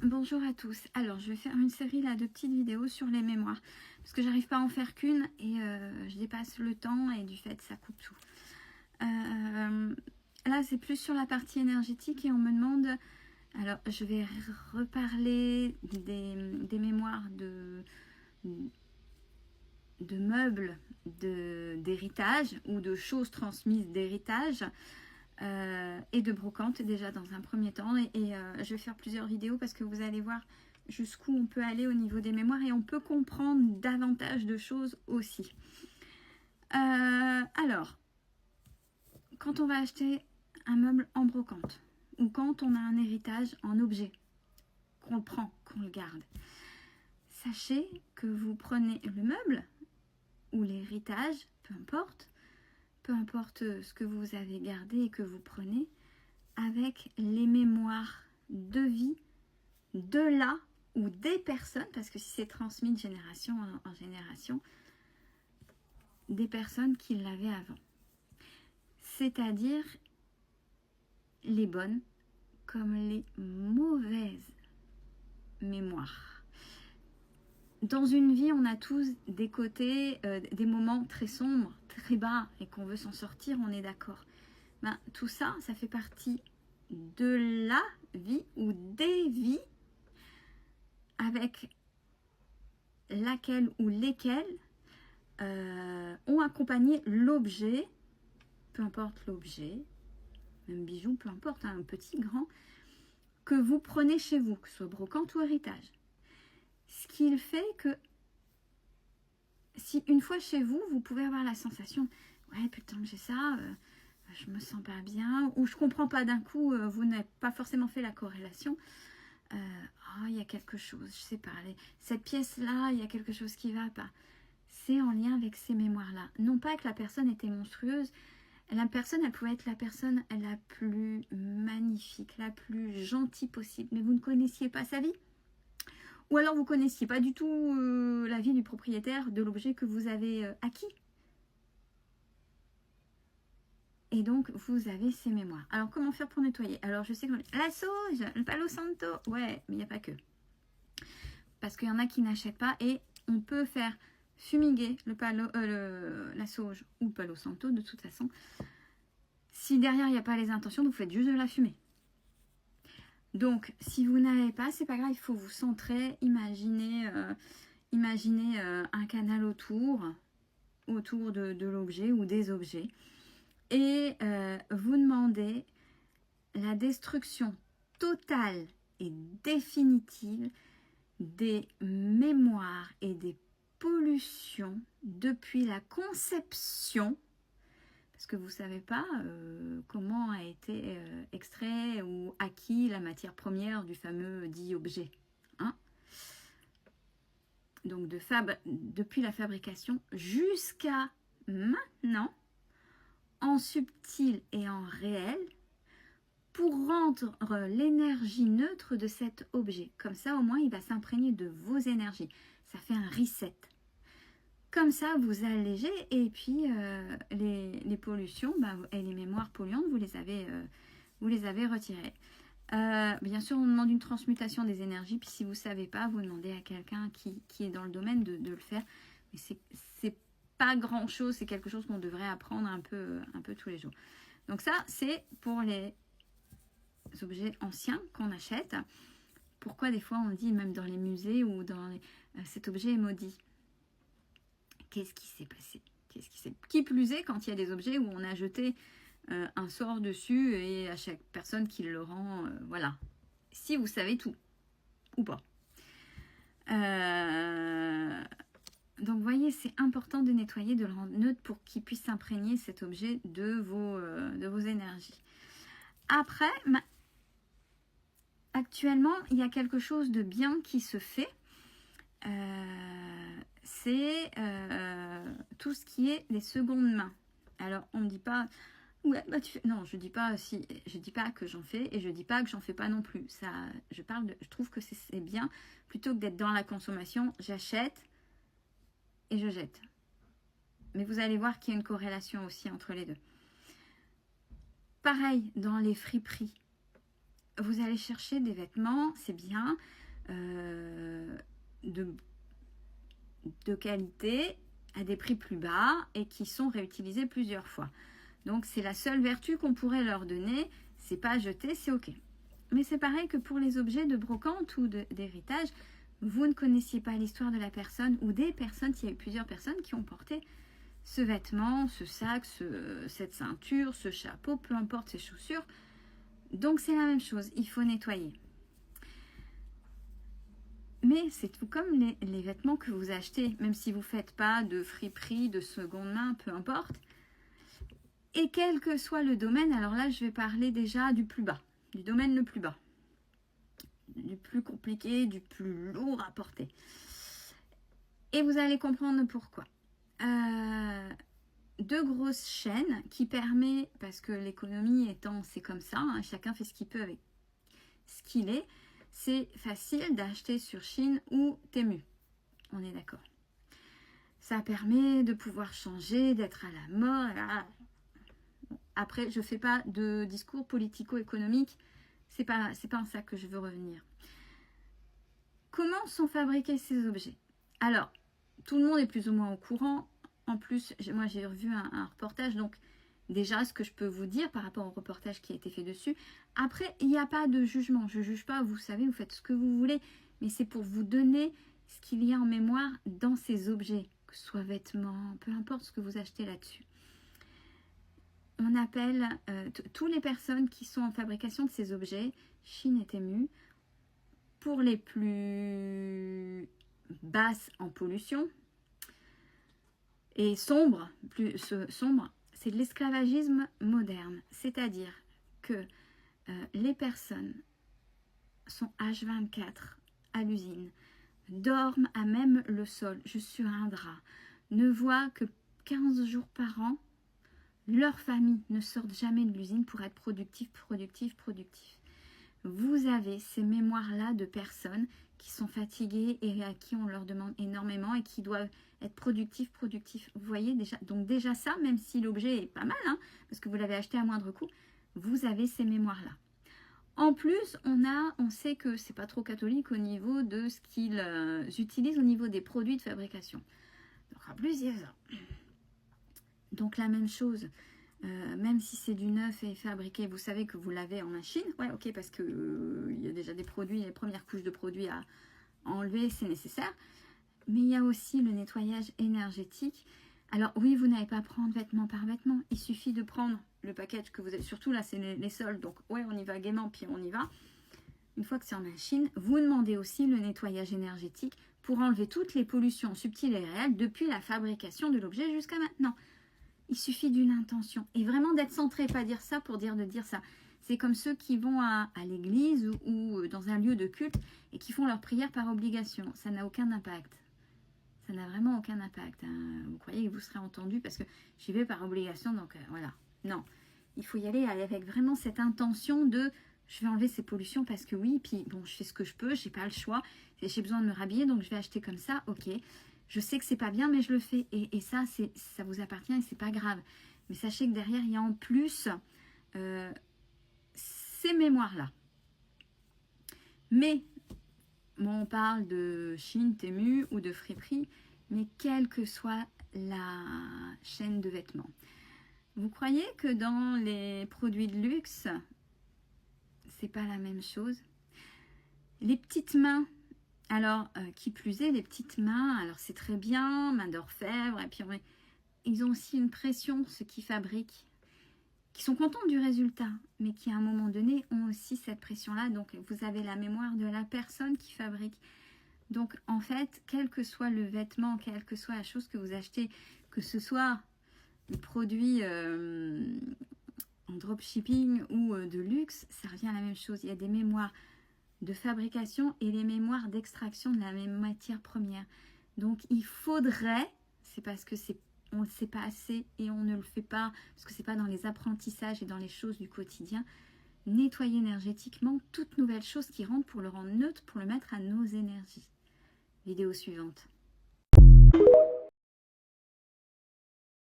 Bonjour à tous. Alors, je vais faire une série là de petites vidéos sur les mémoires parce que j'arrive pas à en faire qu'une et je dépasse le temps et du fait ça coupe tout. Là, c'est plus sur la partie énergétique et on me demande. Alors, je vais reparler des mémoires de meubles d'héritage ou de choses transmises d'héritage. Et de brocante déjà dans un premier temps et je vais faire plusieurs vidéos parce que vous allez voir jusqu'où on peut aller au niveau des mémoires et on peut comprendre davantage de choses aussi. Alors, quand on va acheter un meuble en brocante ou quand on a un héritage en objet, qu'on le prend, qu'on le garde, sachez que vous prenez le meuble ou l'héritage, peu importe ce que vous avez gardé et que vous prenez, avec les mémoires de vie de là ou des personnes, parce que si c'est transmis de génération en génération, des personnes qui l'avaient avant. C'est-à-dire les bonnes comme les mauvaises mémoires. Dans une vie, on a tous des côtés, des moments très sombres, très bas, et qu'on veut s'en sortir, on est d'accord. Ben, tout ça, ça fait partie de la vie ou des vies avec laquelle ou lesquelles ont accompagné l'objet, peu importe l'objet, même bijou, peu importe, hein, un petit, grand, que vous prenez chez vous, que ce soit brocante ou héritage. Ce qui fait que si une fois chez vous, vous pouvez avoir la sensation, ouais, putain, j'ai ça, je me sens pas bien, ou je comprends pas d'un coup, vous n'avez pas forcément fait la corrélation. Il y a quelque chose, je sais pas, cette pièce-là, il y a quelque chose qui va pas. C'est en lien avec ces mémoires-là. Non pas que la personne était monstrueuse, la personne, elle pouvait être la personne la plus magnifique, la plus gentille possible, mais vous ne connaissiez pas sa vie. Ou alors vous connaissiez pas du tout la vie du propriétaire de l'objet que vous avez acquis. Et donc, vous avez ces mémoires. Alors, comment faire pour nettoyer? Alors, je sais que la sauge, le palo santo. Ouais, mais il n'y a pas que. Parce qu'il y en a qui n'achètent pas. Et on peut faire fumiguer la sauge ou le palo santo, de toute façon. Si derrière, il n'y a pas les intentions, vous faites juste de la fumée. Donc, si vous n'avez pas, c'est pas grave, il faut vous centrer. Imaginez un canal autour de l'objet ou des objets. Et vous demandez la destruction totale et définitive des mémoires et des pollutions depuis la conception, parce que vous ne savez pas comment a été extrait ou acquis la matière première du fameux dit objet. Hein, donc depuis la fabrication jusqu'à maintenant, en subtil et en réel, pour rendre l'énergie neutre de cet objet. Comme ça, au moins, il va s'imprégner de vos énergies. Ça fait un reset. Comme ça, vous allégez et puis les pollutions et les mémoires polluantes, vous les avez retirées. Bien sûr, on demande une transmutation des énergies. Puis si vous ne savez pas, vous demandez à quelqu'un qui est dans le domaine de le faire. Mais c'est pas grand chose, c'est quelque chose qu'on devrait apprendre un peu tous les jours. Donc ça, c'est pour les objets anciens qu'on achète. Pourquoi des fois on dit, même dans les musées ou cet objet est maudit? Qu'est-ce qui s'est passé? Qui plus est quand il y a des objets où on a jeté un sort dessus et à chaque personne qui le rend, voilà. Si vous savez tout, ou pas. Donc, vous voyez, c'est important de nettoyer, de le rendre neutre pour qu'il puisse s'imprégner cet objet de vos énergies. Après, actuellement, il y a quelque chose de bien qui se fait. C'est tout ce qui est les secondes mains. Alors, on ne dit pas... Ouais, non, je dis pas que j'en fais et je dis pas que j'en fais pas non plus. Ça, je trouve que c'est bien plutôt que d'être dans la consommation. J'achète et je jette. Mais vous allez voir qu'il y a une corrélation aussi entre les deux. Pareil dans les friperies. vous allez chercher des vêtements, c'est bien, de qualité, à des prix plus bas et qui sont réutilisés plusieurs fois. Donc c'est la seule vertu qu'on pourrait leur donner, c'est pas à jeter, c'est ok. Mais c'est pareil que pour les objets de brocante ou d'héritage, vous ne connaissiez pas l'histoire de la personne ou des personnes, s'il y a eu plusieurs personnes qui ont porté ce vêtement, ce sac, cette ceinture, ce chapeau, peu importe ces chaussures. Donc c'est la même chose, il faut nettoyer. Mais c'est tout comme les vêtements que vous achetez, même si vous ne faites pas de friperie, de seconde main, peu importe. Et quel que soit le domaine, alors là je vais parler déjà du plus bas, du domaine le plus bas, du plus compliqué, du plus lourd à porter. Et vous allez comprendre pourquoi. Deux grosses chaînes qui permet, parce que l'économie étant, c'est comme ça, hein, chacun fait ce qu'il peut avec ce qu'il est, c'est facile d'acheter sur Chine ou Temu. On est d'accord. Ça permet de pouvoir changer, d'être à la mode. Après, je ne fais pas de discours politico-économique. C'est pas en ça que je veux revenir. Comment sont fabriqués ces objets? Alors, tout le monde est plus ou moins au courant. En plus, moi j'ai revu un reportage, donc déjà ce que je peux vous dire par rapport au reportage qui a été fait dessus. Après, il n'y a pas de jugement. Je ne juge pas, vous savez, vous faites ce que vous voulez. Mais c'est pour vous donner ce qu'il y a en mémoire dans ces objets, que ce soit vêtements, peu importe ce que vous achetez là-dessus. On appelle toutes les personnes qui sont en fabrication de ces objets, Chine et Temu, pour les plus basses en pollution et sombres, c'est de l'esclavagisme moderne. C'est-à-dire que les personnes sont H24 à l'usine, dorment à même le sol, juste sur un drap, ne voient que 15 jours par an. Leurs familles ne sortent jamais de l'usine pour être productifs. Vous avez ces mémoires-là de personnes qui sont fatiguées et à qui on leur demande énormément et qui doivent être productifs. Vous voyez déjà, donc déjà ça, même si l'objet est pas mal, hein, parce que vous l'avez acheté à moindre coût, vous avez ces mémoires-là. En plus, on sait que c'est pas trop catholique au niveau de ce qu'ils utilisent au niveau des produits de fabrication. Donc en plus, il y a ça. Donc la même chose, même si c'est du neuf et fabriqué, vous savez que vous l'avez en machine. Ouais, ok, parce que il y a déjà des produits, les premières couches de produits à enlever, c'est nécessaire. Mais il y a aussi le nettoyage énergétique. Alors oui, vous n'allez pas prendre vêtement par vêtement. Il suffit de prendre le package que vous avez. Surtout là, c'est les soldes. Donc ouais, on y va gaiement, puis on y va. Une fois que c'est en machine, vous demandez aussi le nettoyage énergétique pour enlever toutes les pollutions subtiles et réelles depuis la fabrication de l'objet jusqu'à maintenant. Il suffit d'une intention. Et vraiment d'être centré, pas dire ça pour dire de dire ça. C'est comme ceux qui vont à l'église ou dans un lieu de culte et qui font leur prière par obligation. Ça n'a aucun impact. Ça n'a vraiment aucun impact. Hein. Vous croyez que vous serez entendu parce que j'y vais par obligation, donc voilà. Non, il faut y aller avec vraiment cette intention de je vais enlever ces pollutions parce que oui, puis bon, je fais ce que je peux, j'ai pas le choix. J'ai besoin de me rhabiller, donc je vais acheter comme ça, ok. Je sais que c'est pas bien, mais je le fais. Et ça, ça vous appartient et c'est pas grave. Mais sachez que derrière, il y a en plus ces mémoires-là. Mais, bon, on parle de Chine, Temu ou de friperie, mais quelle que soit la chaîne de vêtements. Vous croyez que dans les produits de luxe, c'est pas la même chose? Les petites mains. Alors, qui plus est, les petites mains, alors c'est très bien, main d'orfèvre, et puis ils ont aussi une pression, ceux qui fabriquent, qui sont contents du résultat, mais qui à un moment donné ont aussi cette pression-là. Donc, vous avez la mémoire de la personne qui fabrique. Donc, en fait, quel que soit le vêtement, quelle que soit la chose que vous achetez, que ce soit le produit en dropshipping ou de luxe, ça revient à la même chose. Il y a des mémoires de fabrication et les mémoires d'extraction de la même matière première. Donc il faudrait, c'est parce que on ne le sait pas assez et on ne le fait pas, parce que c'est pas dans les apprentissages et dans les choses du quotidien, nettoyer énergétiquement toute nouvelle chose qui rentre pour le rendre neutre, pour le mettre à nos énergies. Vidéo suivante.